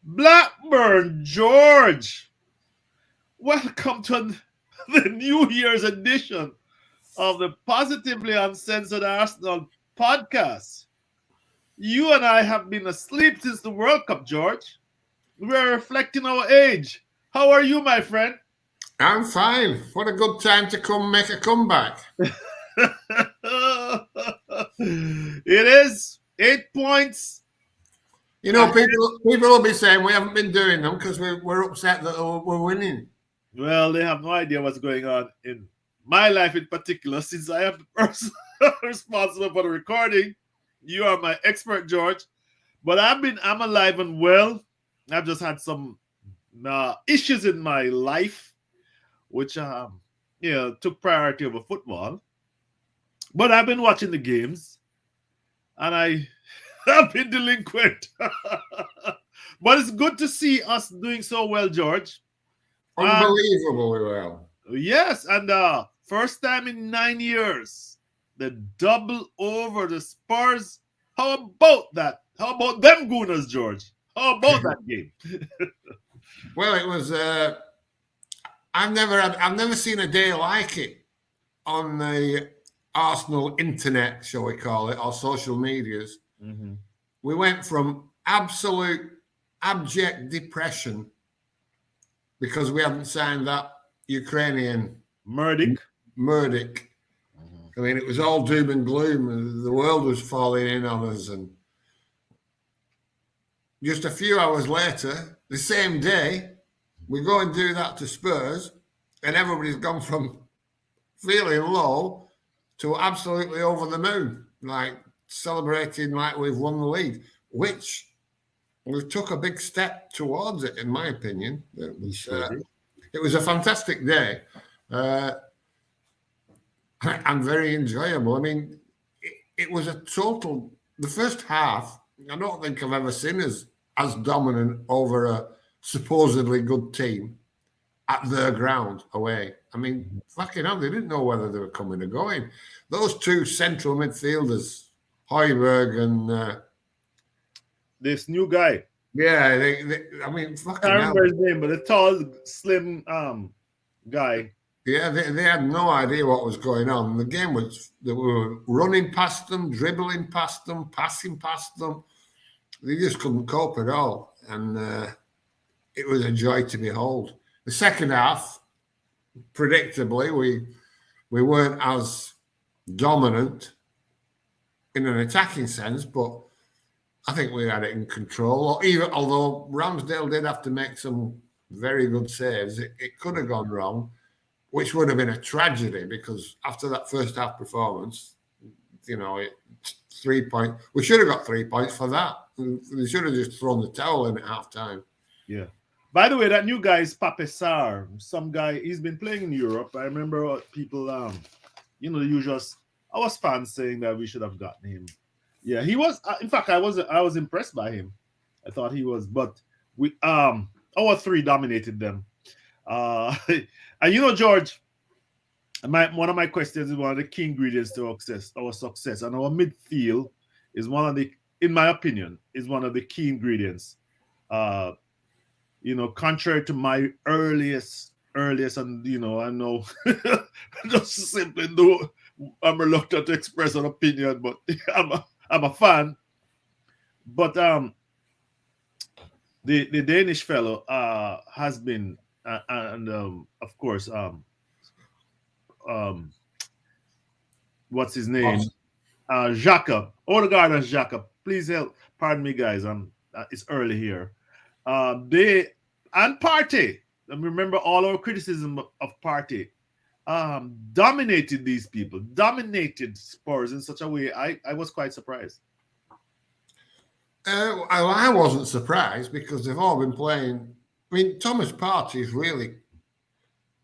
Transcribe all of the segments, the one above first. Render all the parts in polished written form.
Blackburn George, welcome to the New Year's edition of the Positively Uncensored Arsenal podcast. You and I have been asleep since the World Cup, George. We are reflecting our age. How are you, my friend? I'm fine. What a good time to come make a comeback. It is 8 points. You know, people will be saying we haven't been doing them because we're upset that we're winning. Well, they have no idea what's going on in my life in particular, since I am the person responsible for the recording. You are my expert, George. But I'm alive and well. I've just had some issues in my life, which took priority over football. But I've been watching the games, and I have been delinquent. But it's good to see us doing so well, George. And Unbelievably well. yes, and first time in 9 years, the double over the Spurs. How about that? How about them Gooners, George? How about that game? Well, it was. I've never seen a day like it on the Arsenal internet, shall we call it, or social medias. Mm-hmm. We went from absolute abject depression because we hadn't signed that Ukrainian Murdick. Murdick. I mean, it was all doom and gloom, and the world was falling in on us. And just a few hours later, the same day, we go and do that to Spurs, and everybody's gone from feeling low to absolutely over the moon, like celebrating like we've won the league, which we took a big step towards it, in my opinion. It was a fantastic day. And very enjoyable. I mean, it was a total. The first half, I don't think I've ever seen us as dominant over a supposedly good team at their ground away. I mean, fucking hell, they didn't know whether they were coming or going. Those two central midfielders, Højbjerg and This new guy. yeah, I mean, I fucking can't hell. remember his name, but the tall, slim guy. Yeah, they had no idea what was going on. The game was, they were running past them, dribbling past them, passing past them. They just couldn't cope at all. And it was a joy to behold. The second half, predictably, we weren't as dominant in an attacking sense, but I think we had it in control. Although Ramsdale did have to make some very good saves, it could have gone wrong, which would have been a tragedy because after that first half performance, 3 points. We should have got 3 points for that. They should have just thrown the towel in at half time. Yeah. By the way, that new guy is Pape Sarr. Some guy, he's been playing in Europe. I remember people, the usual. I was fans saying that we should have gotten him. Yeah, he was. In fact, I was impressed by him. I thought he was, but our three dominated them. And George, one of my questions is one of the key ingredients to our success, and our midfield is one of the, in my opinion, is one of the key ingredients. Contrary to my earliest, and I know, just simply though I'm reluctant to express an opinion, but I'm a fan. But the Danish fellow has been and of course what's his name? Xhaka, Odegaard and Xhaka. Please help. Pardon me, guys. It's early here. They and Partey. And remember all our criticism of Partey. Dominated these people. Dominated Spurs in such a way. I was quite surprised. I wasn't surprised because they've all been playing. I mean, Thomas Partey is really.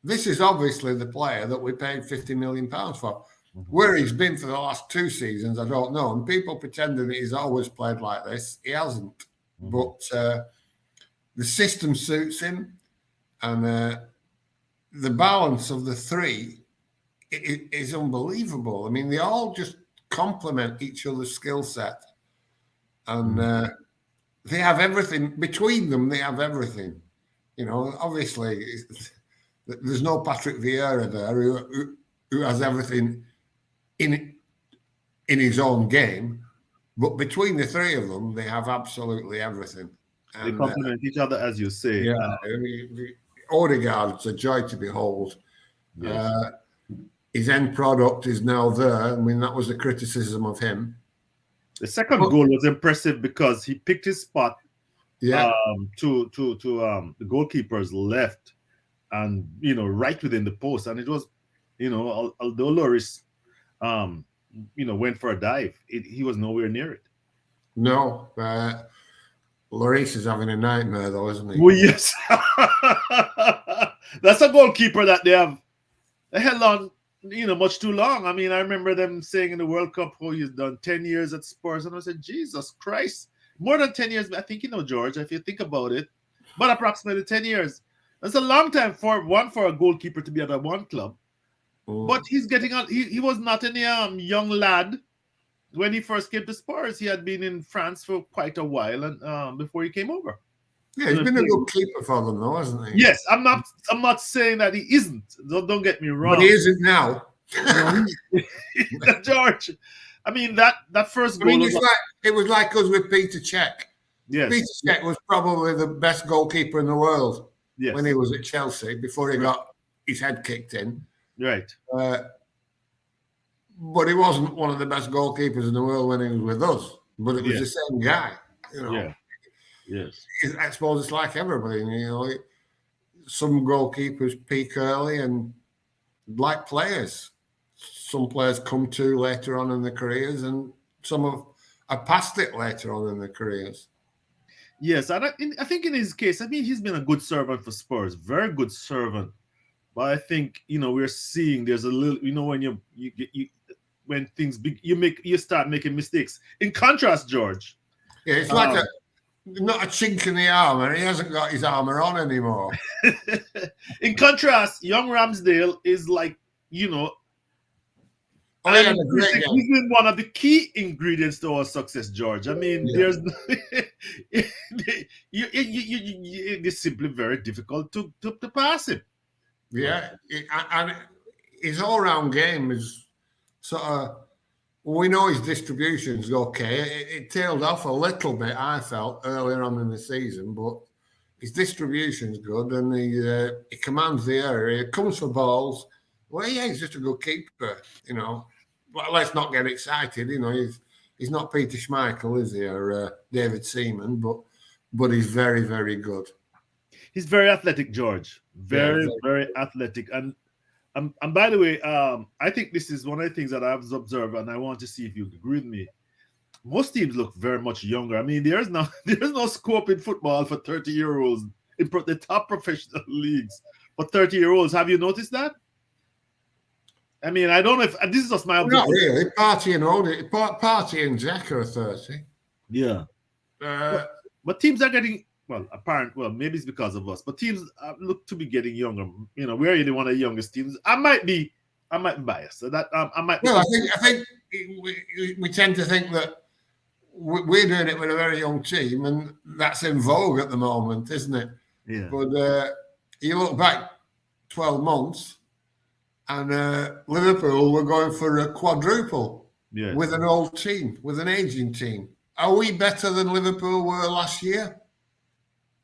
This is obviously the player that we paid £50 million for. Where he's been for the last 2 seasons, I don't know. And people pretending that he's always played like this, he hasn't. But the system suits him, and the balance of the three is unbelievable. I mean, they all just complement each other's skill set. And they have everything between them. They have everything. You know, obviously, there's no Patrick Vieira there who has everything in his own game, but between the three of them, they have absolutely everything. They And complement each other, as you say. yeah, I mean, Odegaard's a joy to behold. Yes. His end product is now there. I mean, that was the criticism of him. The second goal was impressive because he picked his spot Yeah, to the goalkeeper's left, and right within the post, and it was, although Loris went for a dive, he was nowhere near it. no, Lloris is having a nightmare though, isn't he? Well, yes. That's a goalkeeper that they held on much too long. I mean, I remember them saying in the World Cup, oh, he's done 10 years at Spurs, and I said, Jesus Christ, more than 10 years. I think, George, if you think about it, but approximately 10 years. That's a long time for a goalkeeper to be at a one club. But he's getting on. He was not any young lad when he first came to Spurs. He had been in France for quite a while, and before he came over. Yeah, he's been a good keeper for them, though, hasn't he? Yes, I'm not saying that he isn't. Don't get me wrong. But he isn't now. George, I mean that first goal. I mean, it was like us with Peter Cech. Yes. Peter Cech was probably the best goalkeeper in the world when he was at Chelsea before he got his head kicked in. Right. But he wasn't one of the best goalkeepers in the world when he was with us. But it was the same guy. Yeah. Yes. I suppose it's like everybody. Some goalkeepers peak early, and like players, some players come to later on in their careers, and some have passed it later on in their careers. Yes, and I think in his case, I mean, he's been a good servant for Spurs, very good servant. But I think we're seeing there's a little, when when things you start making mistakes. In contrast, George. Yeah, it's like not a chink in the armor. He hasn't got his armor on anymore. In contrast, young Ramsdale is like, he's been one of the key ingredients to our success, George. I mean, there's it's simply very difficult to pass him. Yeah, and his all-round game is sort of. We know his distribution's okay. It tailed off a little bit, I felt, earlier on in the season, but his distribution's good, and he commands the area. He comes for balls. Well, yeah, he's just a good keeper, But let's not get excited, He's not Peter Schmeichel, is he, or David Seaman, but he's very, very good. He's very athletic, George. Very, very athletic. And by the way, I think this is one of the things that I've observed, and I want to see if you agree with me. Most teams look very much younger. I mean, there's no scope in football for 30-year-olds in the top professional leagues for 30-year-olds. Have you noticed that? I mean, I don't know if this is just my observation. Not really. Party and Jack are 30. Yeah. But teams are getting. Well, maybe it's because of us, but teams look to be getting younger. We're really one of the youngest teams. I might be biased. So that I might. Well, I think we tend to think that we're doing it with a very young team, and that's in vogue at the moment, isn't it? Yeah. But you look back 12 months, and Liverpool were going for a quadruple with an old team, with an aging team. Are we better than Liverpool were last year?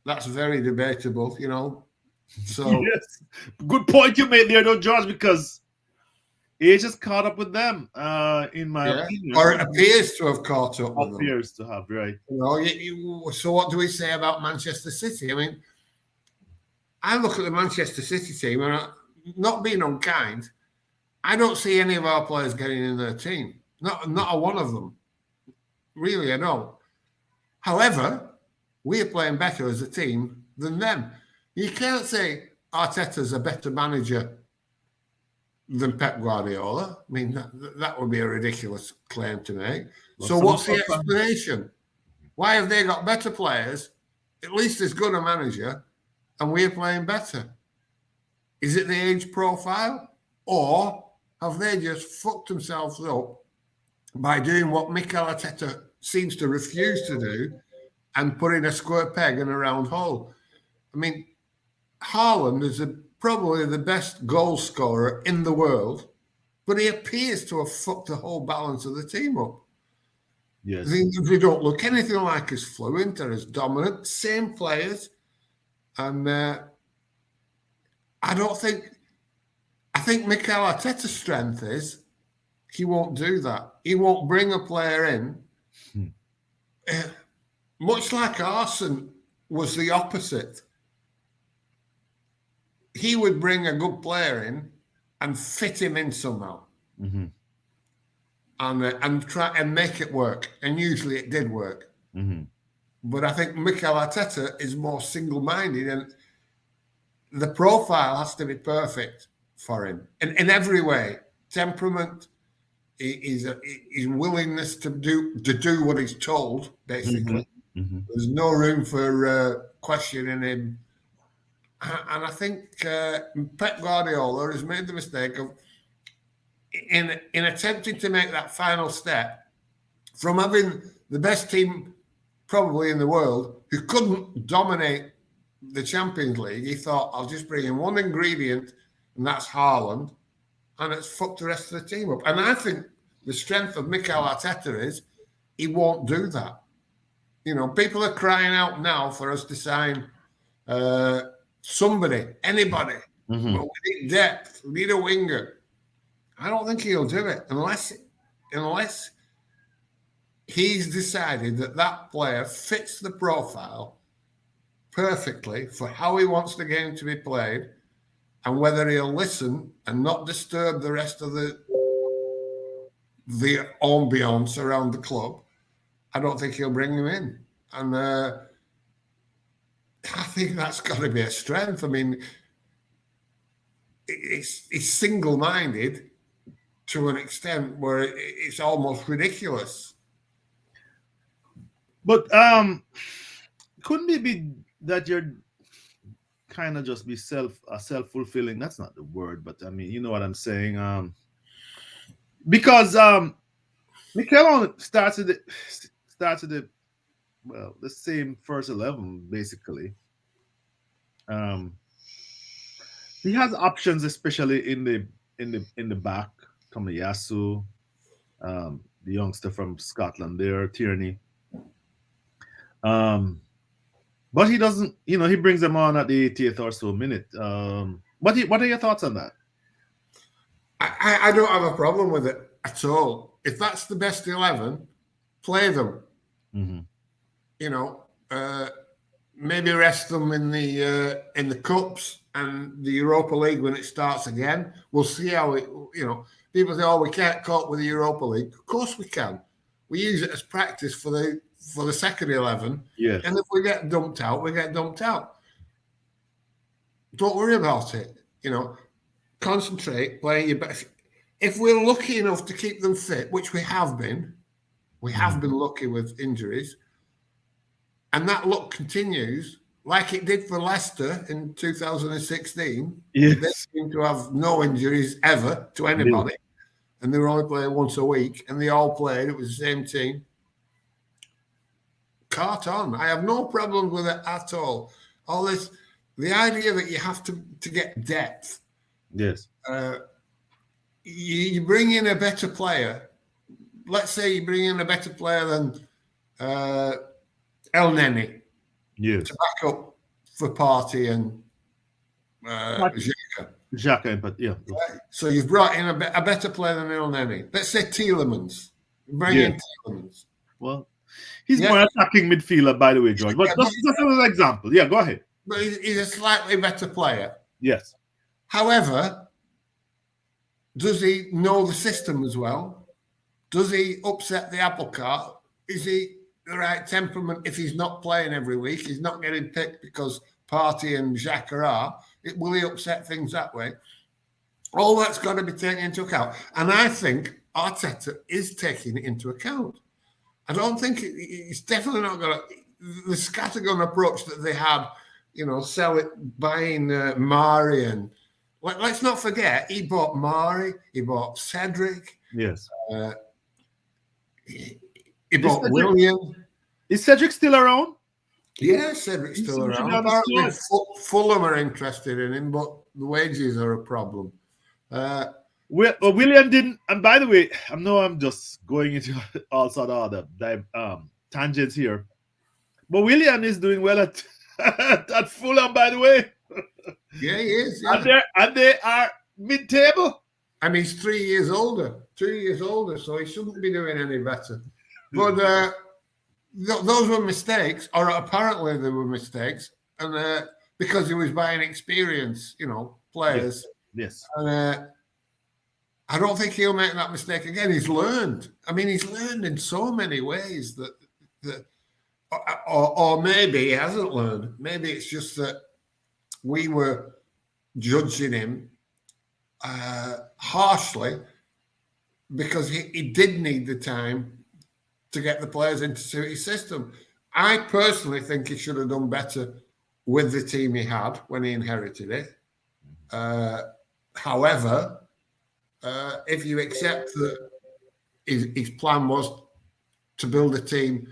That's very debatable, So yes, good point you made there, though, George, because age has caught up with them, in my opinion, or it appears to have caught up with them. Appears to have, right? So what do we say about Manchester City? I mean, I look at the Manchester City team, and not being unkind, I don't see any of our players getting in their team. Not a one of them. Really, I don't. However, we are playing better as a team than them. You can't say Arteta's a better manager than Pep Guardiola. I mean, that would be a ridiculous claim to make. So what's the explanation? Why have they got better players, at least as good a manager, and we're playing better? Is it the age profile? Or have they just fucked themselves up by doing what Mikel Arteta seems to refuse to do, and putting a square peg in a round hole. I mean, Haaland is probably the best goal scorer in the world, but he appears to have fucked the whole balance of the team up. Yes. They don't look anything like as fluent or as dominant. Same players. And I think Mikel Arteta's strength is he won't do that. He won't bring a player in. Much like Arsene was the opposite. He would bring a good player in and fit him in somehow. Mm-hmm. And try and make it work. And usually it did work. Mm-hmm. But I think Mikel Arteta is more single-minded, and the profile has to be perfect for him in every way. Temperament, his willingness to do what he's told, basically. Mm-hmm. Mm-hmm. There's no room for questioning him. And I think Pep Guardiola has made the mistake of, in attempting to make that final step, from having the best team probably in the world who couldn't dominate the Champions League, he thought, I'll just bring in one ingredient, and that's Haaland, and it's fucked the rest of the team up. And I think the strength of Mikel Arteta is he won't do that. You know, people are crying out now for us to sign somebody, anybody. Mm-hmm. But we need depth. We need a winger. I don't think he'll do it unless he's decided that player fits the profile perfectly for how he wants the game to be played, and whether he'll listen and not disturb the rest of the ambiance around the club. I don't think he'll bring him in. And I think that's got to be a strength. I mean, it's single-minded to an extent where it's almost ridiculous. But couldn't it be that you're kind of just be self-fulfilling? That's not the word, but I mean, you know what I'm saying. Because Mikel started the the same first 11 basically. He has options, especially in the back. Tomiyasu, the youngster from Scotland there, Tierney. But he doesn't, he brings them on at the 80th or so minute. What are your thoughts on that? I don't have a problem with it at all. If that's the best 11, play them. Mm-hmm. Maybe rest them in the cups and the Europa League when it starts again. We'll see how it. People say, "Oh, we can't cope with the Europa League." Of course we can. We use it as practice for the second 11. Yes. And if we get dumped out, we get dumped out. Don't worry about it. Concentrate, play your best. If we're lucky enough to keep them fit, which we have been lucky with injuries, and that luck continues like it did for Leicester in 2016. Yes. They seem to have no injuries ever to anybody, and they were only playing once a week, and they all played. It was the same team. Cart on. I have no problem with it at all. All this, the idea that you have to get depth. Yes. You bring in a better player. Let's say you bring in a better player than El Neni. Yes. To back up for Partey and Xhaka. Xhaka, but yeah. So you've brought in a better player than El Neni. Let's say Tielemans. Bring in Tielemans. Well, he's more attacking midfielder, by the way, George. But just another example. Yeah, go ahead. But he's a slightly better player. Yes. However, does he know the system as well? Does he upset the apple cart? Is he the right temperament if he's not playing every week? He's not getting picked because Partey and Xhaka are. Will he upset things that way? All that's got to be taken into account. And I think Arteta is taking it into account. I don't think it's definitely not going to. The scattergun approach that they had, buying Mari, and let's not forget, he bought Mari, he bought Cedric. Yes. He bought William. Is Cedric still around? Yeah, Cedric's He still should be around. on the Apparently, squad. Fulham are interested in him, but the wages are a problem. William didn't. And by the way, I know I'm just going into all sort of other tangents here, but William is doing well at at Fulham. By the way, Yeah, he is. Yeah, and they are mid-table. and he's 3 years older, 2 years older, so he shouldn't be doing any better. But those were mistakes, or apparently they were mistakes, and because he was buying experience, players. Yes. And I don't think he'll make that mistake again. He's learned. I mean, he's learned in so many ways that or maybe he hasn't learned. Maybe it's just that we were judging him harshly because he did need the time to get the players into suit his system. I personally think he should have done better with the team he had when he inherited it. However, if you accept that his plan was to build a team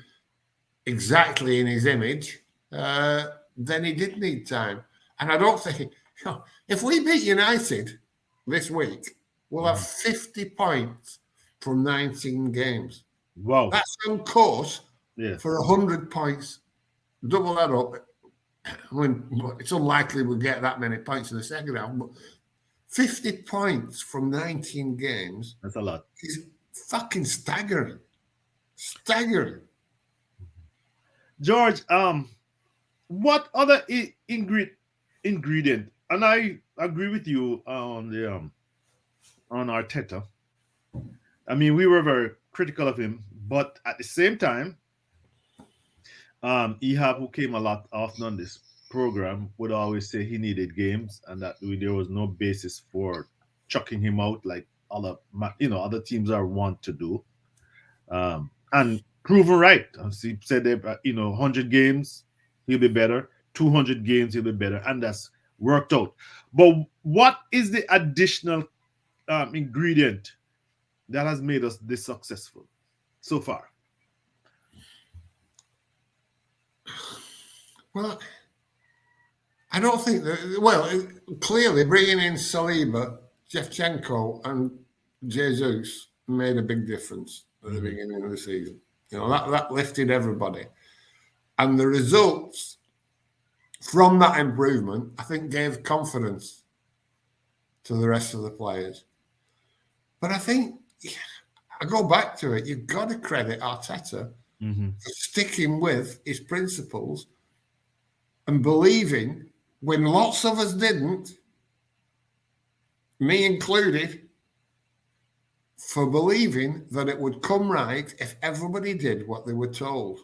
exactly in his image, then he did need time. And I don't think, if we beat United this week, we'll have 50 points from 19 games. Wow. That's on course for 100 points. Double that up. I mean, it's unlikely we'll get that many points in the second half, but 50 points from 19 games. That's a lot. Is fucking staggering. Staggering. George, what other ingredient? And I agree with you on the on Arteta. I mean, we were very critical of him, but at the same time, Ehab, who came a lot often on this program, would always say he needed games and that there was no basis for chucking him out like other teams are wont to do. And proven right. As he said, 100 games he'll be better, 200 games he'll be better, and that's worked out. But what is the additional ingredient that has made us this successful so far? Well, I don't think that. Well, clearly bringing in Saliba, Shevchenko, and Jesus made a big difference at the beginning of the season. That lifted everybody, and the results from that improvement, I think, gave confidence to the rest of the players. But I think I go back to it. You've got to credit Arteta for sticking with his principles and believing when lots of us didn't, me included, for believing that it would come right if everybody did what they were told.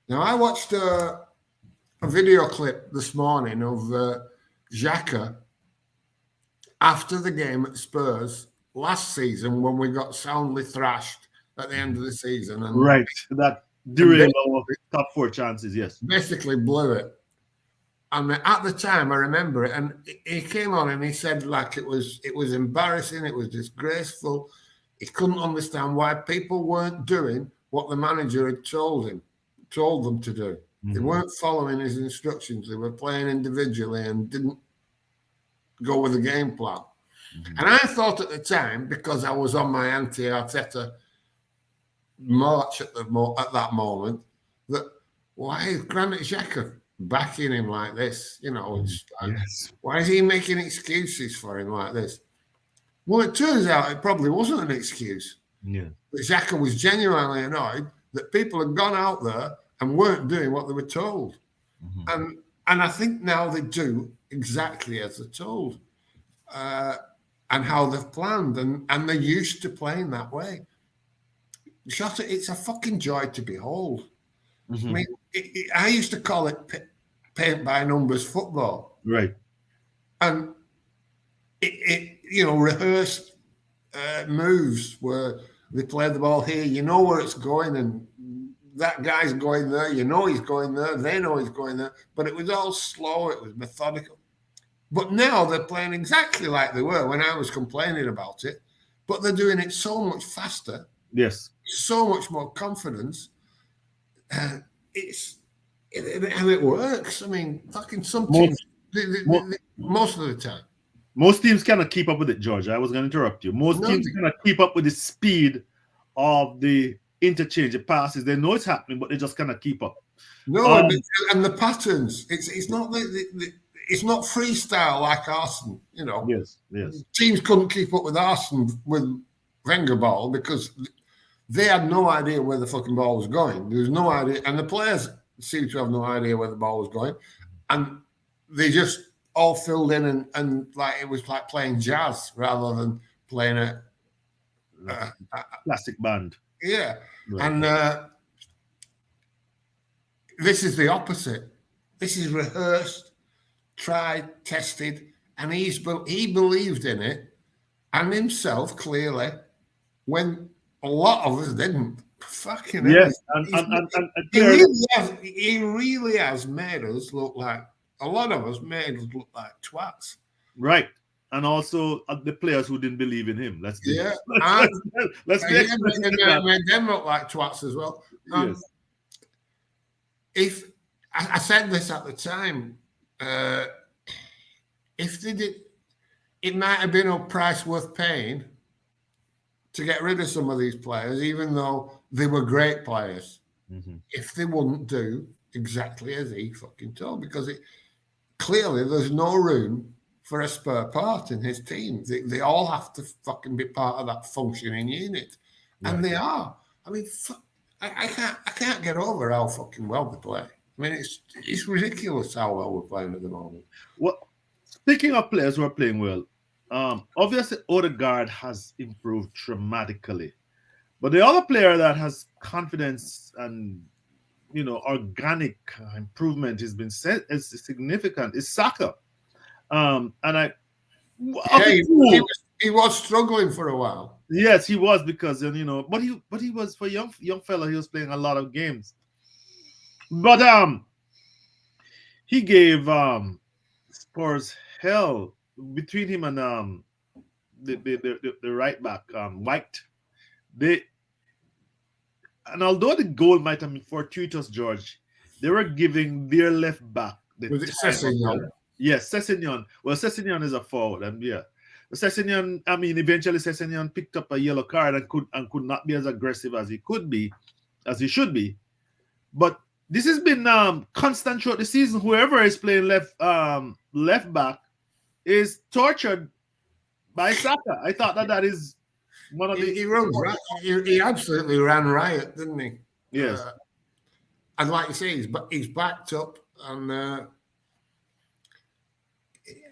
Now, I watched a video clip this morning of Xhaka after the game at Spurs last season when we got soundly thrashed at the end of the season. And right. That derailed our top 4 chances, yes. Basically blew it. And at the time, I remember it, and he came on and he said like it was embarrassing, it was disgraceful. He couldn't understand why people weren't doing what the manager had told them to do. They weren't following his instructions. They were playing individually and didn't go with the game plan. And I thought at the time, because I was on my anti-Arteta march at that moment, that why is Granit Xhaka backing him like this? Why is he making excuses for him like this? Well, it turns out it probably wasn't an excuse. Yeah. But Xhaka was genuinely annoyed that people had gone out there and weren't doing what they were told. And I think now they do exactly as they're told. And how they've planned, and they're used to playing that way. Shotta, it's a fucking joy to behold. I mean, I used to call it paint by numbers football. Right. And it rehearsed moves where they play the ball here, you know where it's going, and that guy's going there, you know he's going there, they know he's going there, but it was all slow, it was methodical. But now they're playing exactly like they were when I was complaining about it, but they're doing it so much faster. Yes. So much more confidence. and it works. I mean, fucking some Most, teams, most, most of the time. most teams cannot keep up with it, George. I was going to interrupt you. Most No, teams cannot keep up with the speed of the interchange, the passes. They know it's happening, but they just cannot keep up. no, Um, and the patterns. It's not it's not freestyle like Arsenal. You know, yes. teams couldn't keep up with Arsenal with Wenger ball because they had no idea where the fucking ball was going. There was no idea, and the players seemed to have no idea where the ball was going, and they just all filled in and like it was like playing jazz rather than playing Like a plastic band. yeah. Right. And this is the opposite. This is rehearsed, tried, tested, and he believed in it and himself clearly when a lot of us didn't. Fucking hell, Yes, and he clearly, really has made us look like a lot of us made us look like twats. right. And also the players who didn't believe in him. Let's be Yeah, let's be explicit in that. made them look like twats as well. Yes. If I said this at the time, if they did, it might have been a price worth paying to get rid of some of these players, even though they were great players. Mm-hmm. If they wouldn't do exactly as he fucking told, because clearly there's no room for a spare part in his team. They all have to fucking be part of that functioning unit, and they are. I mean, I can't get over how fucking well they play. I mean, it's ridiculous how well we're playing at the moment. Well, speaking of players who are playing well, obviously Odegaard has improved dramatically, but the other player that has confidence and organic improvement has been set as significant is Saka. And I, of Yeah, the two, he was struggling for a while. yes, he was because but he was for young fella. He was playing a lot of games, but he gave Spurs hell between him and the right back White. They and although the goal might have been fortuitous, George, they were giving their left back the Was it time of Sessegnon? life. Yes, Sessegnon. Well, Sessegnon is a forward, and yeah, Sessegnon. I mean, eventually Sessegnon picked up a yellow card and could not be as aggressive as he could be, as he should be. But this has been constant throughout the season. Whoever is playing left back is tortured by Saka. I thought that is one of the He runs right. He absolutely ran riot, didn't he? yes. And like you say, he's backed up and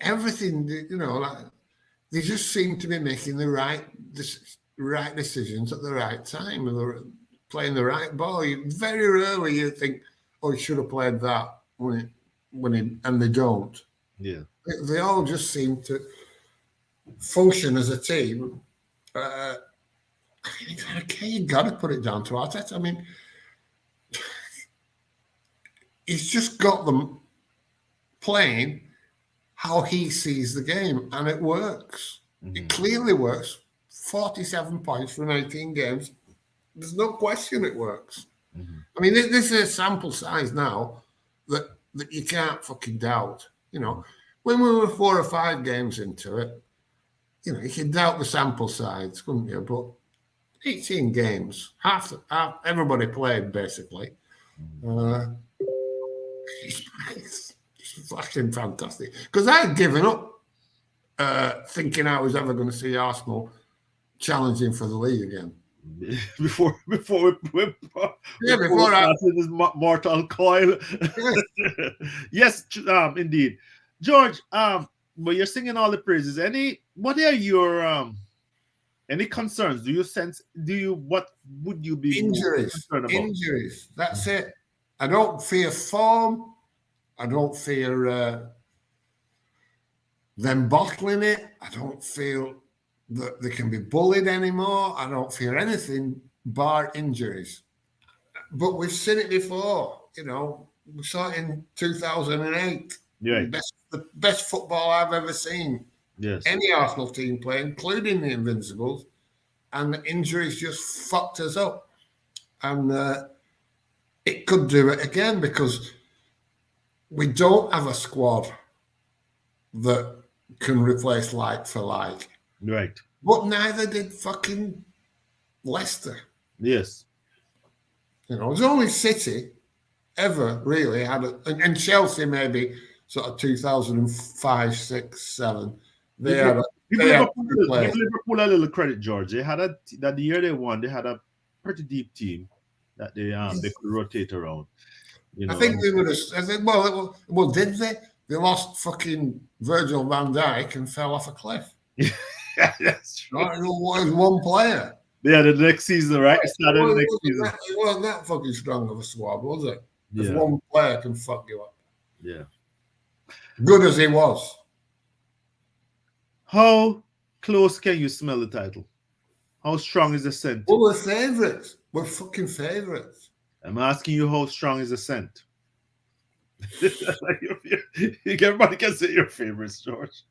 everything. Like they just seem to be making the right decisions at the right time and they're playing the right ball. Very rarely you think, "Oh, he should have played that," and they don't. Yeah, they all just seem to function as a team. You got to put it down to Arteta. I mean, he's just got them playing how he sees the game, and it works. Mm-hmm. It clearly works. 47 points from 18 games. There's no question it works. Mm-hmm. I mean, this is a sample size now that you can't fucking doubt. When we were 4 or 5 games into it, you can doubt the sample size, couldn't you? But 18 games, half everybody played basically. It's fucking fantastic. Because I had given up thinking I was ever going to see Arsenal challenging for the league again. before we started this mortal coil. Yes, indeed, George. But you're singing all the praises. What are your any concerns? What would you be concerned about? Injuries. That's it. I don't fear form. I don't fear them bottling it. I don't feel that they can be bullied anymore. I don't fear anything bar injuries. But we've seen it before. We saw it in 2008. Yeah. The best football I've ever seen. Yes. Any Arsenal team play, including the Invincibles, and the injuries just fucked us up. And it could do it again because we don't have a squad that can replace like for like. Right. But neither did fucking Leicester. Yes. You know, there's only City ever really had and Chelsea maybe sort of 2005, 6, 7. Give, They had give they had Liverpool, two give players. Liverpool a little credit, George. They had that the year they won, they had a pretty deep team that they could rotate around. You I know. think they would have. I think, well, did they? They lost fucking Virgil van Dijk and fell off a cliff. Yeah, that's true. Right? It was one player. Yeah, the next season, right? It started the next season. It wasn't that fucking strong of a squad, was it? If Yeah, one player can fuck you up. yeah. Good as he was. How close can you smell the title? How strong is the scent? Well, we're favourites. We're fucking favourites. I'm asking you, how strong is the scent? Everybody can say your favorites, George.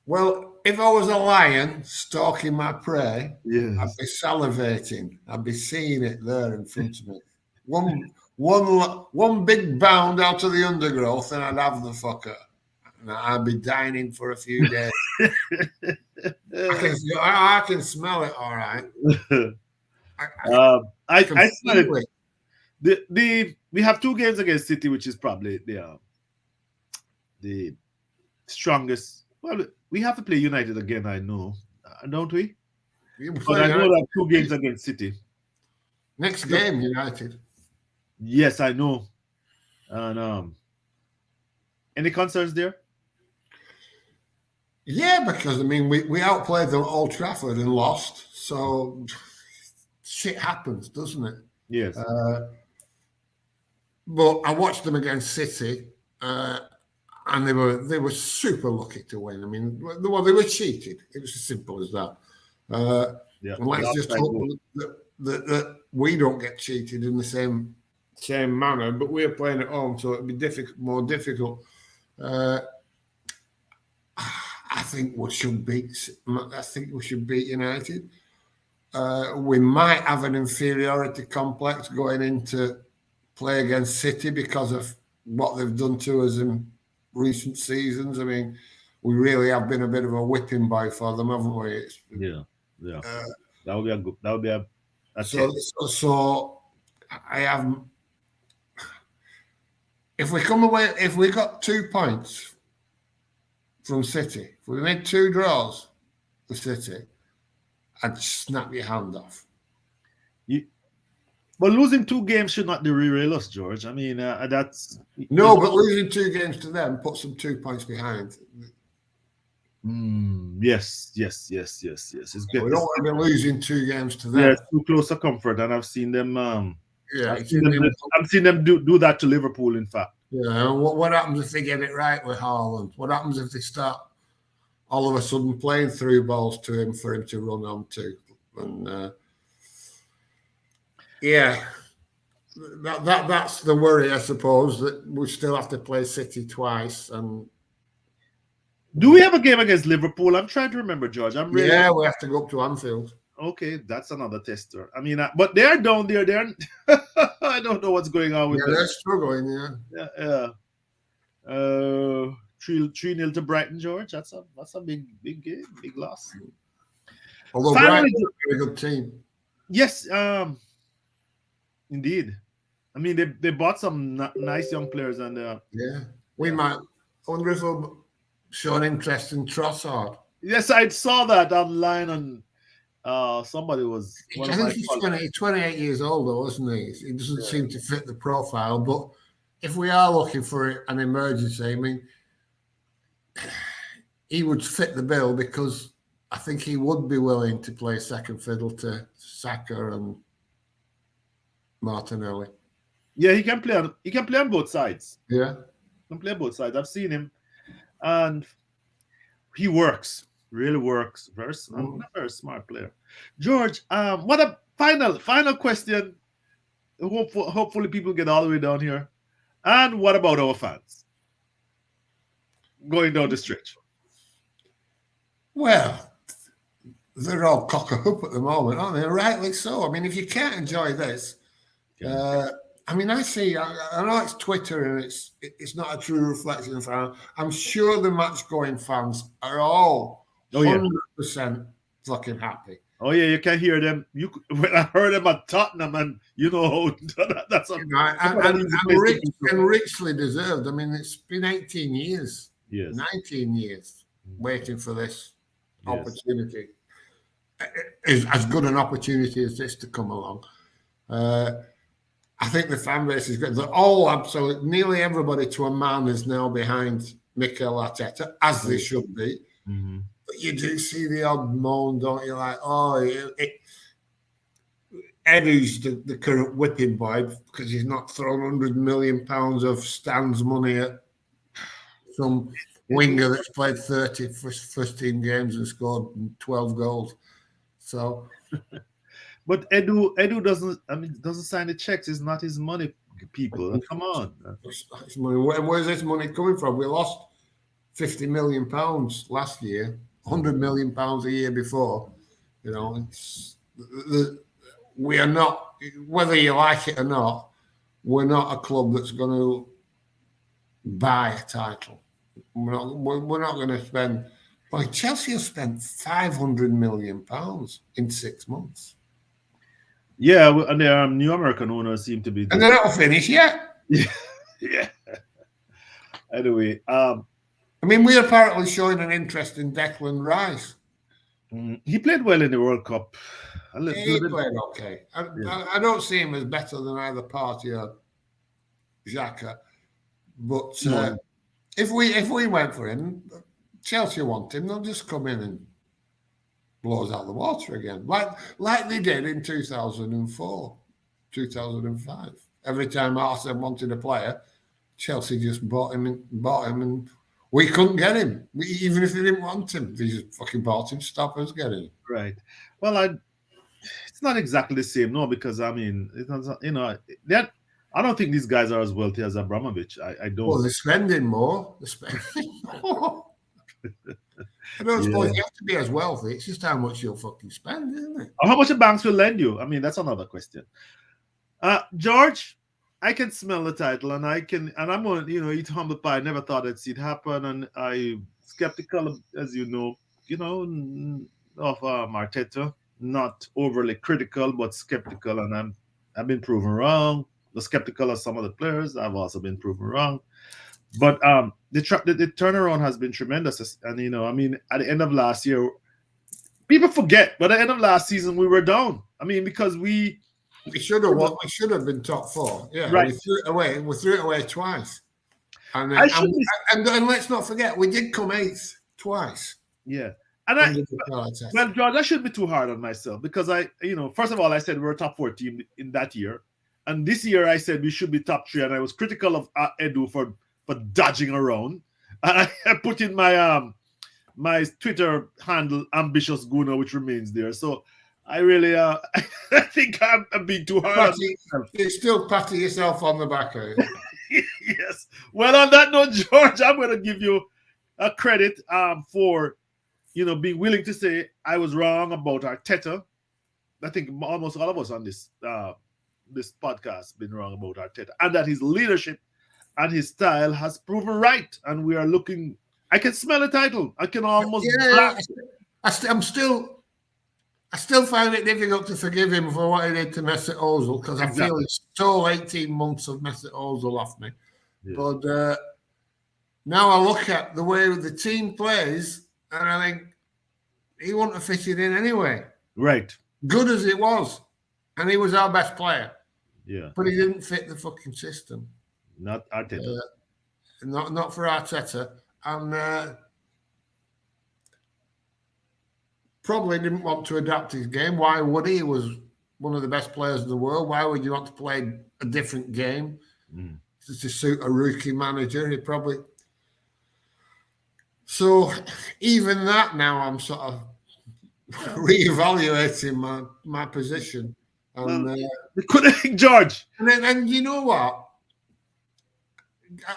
Well, if I was a lion stalking my prey, Yes. I'd be salivating. I'd be seeing it there in front of me. One big bound out of the undergrowth, and I'd have the fucker. And I'd be dining for a few days. I can smell it, all right. I can smell feel it. it. We have 2 games against City, which is probably the strongest. Well, we have to play United again, I know, don't we? But I know that 2 games against City. Next game, United. Yes, I know. And any concerns there? Yeah, because I mean we outplayed them at Old Trafford and lost, so shit happens, doesn't it? Yes. But I watched them against City, and they were super lucky to win. I mean, well, they were cheated. It was as simple as that. Yeah. And let's just hope that we don't get cheated in the same manner. But we're playing at home, so it'd be more difficult. I think we should beat. I think we should beat United. We might have an inferiority complex going into play against City because of what they've done to us in recent seasons. I mean, we really have been a bit of a whipping boy for them, haven't we? Yeah. That would be a good. That would be a. So I have. If we come away, if we got 2 points from City, if we made 2 draws for City, I'd snap your hand off. But losing 2 games should not derail us, George. I mean, that's no, but losing 2 games to them puts them 2 points behind. Yes. It's good. We don't want to be losing 2 games to them. Yeah, it's too close to comfort, and I've seen them. I've seen them do that to Liverpool. In fact. Yeah. What happens if they get it right with Haaland? What happens if they start all of a sudden playing through balls to him for him to run on to? And yeah, that's the worry, I suppose, that we still have to play City twice. And do we have a game against Liverpool? I'm trying to remember, George. We have to go up to Anfield. Okay, that's another tester. I mean, but they're down there. They're I don't know what's going on with them. They're struggling. Yeah. 3-0 to Brighton, George. That's a big game, big loss. Although Brighton is a very good team. Yes, indeed. I mean, they bought some nice young players, and we might. I wonder if we'll show an interest in Trossard. Yes, I saw that online, and somebody was. I think he's 28 years old, though, isn't he? He doesn't seem to fit the profile. But if we are looking for an emergency, I mean, he would fit the bill because I think he would be willing to play second fiddle to Saka and Martinelli. Yeah, he can play on both sides. Yeah, he can play on both sides. I've seen him, and he works. Really works. Very smart player. George, what a final question. Hopefully people get all the way down here. And what about our fans going down the stretch? Well, they're all cock-a-hoop at the moment, aren't they? Rightly so. I mean, if you can't enjoy this, I mean, I know it's Twitter and it's not a true reflection of fans. I'm sure the match going fans are all Oh yeah. 100% fucking happy. Oh yeah, you can hear them. When I heard them at Tottenham, and that's You know, not an easy place to be. and richly deserved. I mean, it's been 18 years, Yes, 19 years waiting for this yes, opportunity. Is as good an opportunity as this to come along. I think the fan base is good. They're all absolutely, nearly everybody to a man is now behind Mikel Arteta, as they should be. Mm-hmm. But you do see the odd moan, don't you? Like, Eddie's the current whipping boy because he's not thrown £100 million of Stan's money at some winger that's played 30 first team games and scored 12 goals. So, But Edu doesn't sign the checks. It's not his money, people. Come on. where's this money coming from? We lost £50 million last year, £100 million a year before. You know, we are not, whether you like it or not, we're not a club that's going to buy a title. We're not going to spend. Like Chelsea have spent £500 million in 6 months. Yeah, and the new American owners seem to be. And they're not finished yet. Yeah. Anyway, I mean, we're apparently showing an interest in Declan Rice. he played well in the World Cup. He played okay. I don't see him as better than either Partey or Xhaka. But if we went for him, Chelsea want him, they'll just come in and blow us out of the water again. Like they did in 2004, 2005. Every time Arsenal wanted a player, Chelsea just bought him, and we couldn't get him. Even if they didn't want him, they just fucking bought him, stop us getting him. Right. Well, it's not exactly the same, no, because I mean, it's not, I don't think these guys are as wealthy as Abramovich. I don't. Well, they're spending more. More. I don't suppose you have to be as wealthy. It's just how much you'll fucking spend, isn't it? Or how much the banks will lend you. I mean, that's another question. George, I can smell the title, and I'm going to, eat humble pie. I never thought I'd see it happen, and I'm skeptical, as you know, of Arteta. Not overly critical, but skeptical, and I've been proven wrong. The skeptical of some of the players, I've also been proven wrong. But the turnaround has been tremendous, and I mean, at the end of last year, people forget, but at the end of last season, we were down. I mean, because we should have won. We should have been top four. Yeah, right. We threw it away. We threw it away twice, and let's not forget, we did come eighth twice. Yeah. And well, George, I shouldn't be too hard on myself because first of all, I said we were a top 4 team in that year. And this year I said we should be top 3. And I was critical of Edu for dodging around. And I put in my my Twitter handle, Ambitious Gooner, which remains there. So I really, I think I'm being too hard on myself. You still patting yourself on the back, are you? Yes. Well, on that note, George, I'm going to give you a credit for being willing to say I was wrong about Arteta. I think almost all of us on this podcast been wrong about Arteta, and that his leadership and his style has proven right. And we are looking. I can smell a title. I can almost. Yeah, I still find it difficult to forgive him for what he did to Mesut Ozil because I feel he stole 18 months of Mesut Ozil off me. Yes. But now I look at the way the team plays. And I think he wouldn't have fitted in anyway. Right. Good as it was. And he was our best player. Yeah. But he didn't fit the fucking system. Not Arteta. Not for Arteta. And probably didn't want to adapt his game. Why would he? He was one of the best players in the world. Why would you want to play a different game to suit a rookie manager? He probably... So even that now I'm sort of reevaluating my position. And George. And you know what?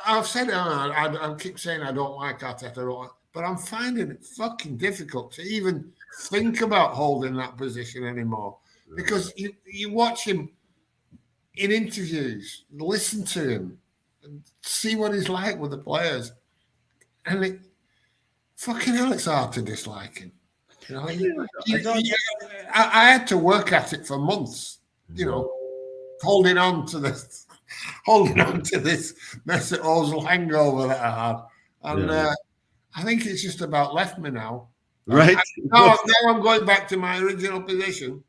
I've said it. I keep saying I don't like Arteta, but I'm finding it fucking difficult to even think about holding that position anymore because you watch him. in interviews, listen to him, and see what he's like with the players. And fucking hell, it's hard to dislike him. You know, I had to work at it for months, you know, holding on to this Mesut Ozil hangover that I had. And I think it's just about left me now. Right. Now I'm going back to my original position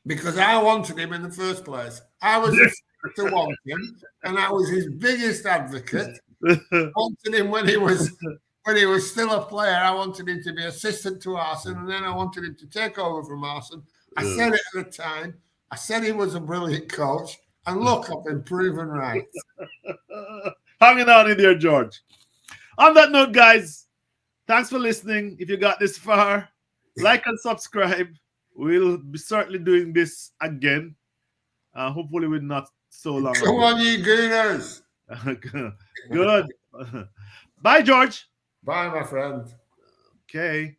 because I wanted him in the first place. I was the first to want him, and I was his biggest advocate. I wanted him when he was still a player. I wanted him to be assistant to Arsene, and then I wanted him to take over from Arsene. I said it at the time. I said he was a brilliant coach, and look, I've been proven right. Hanging on in there, George. On that note, guys, thanks for listening. If you got this far, like and subscribe. We'll be certainly doing this again. Hopefully, with not so long. Come on, you Gooners. Good. Bye, George. Bye, my friend. Okay.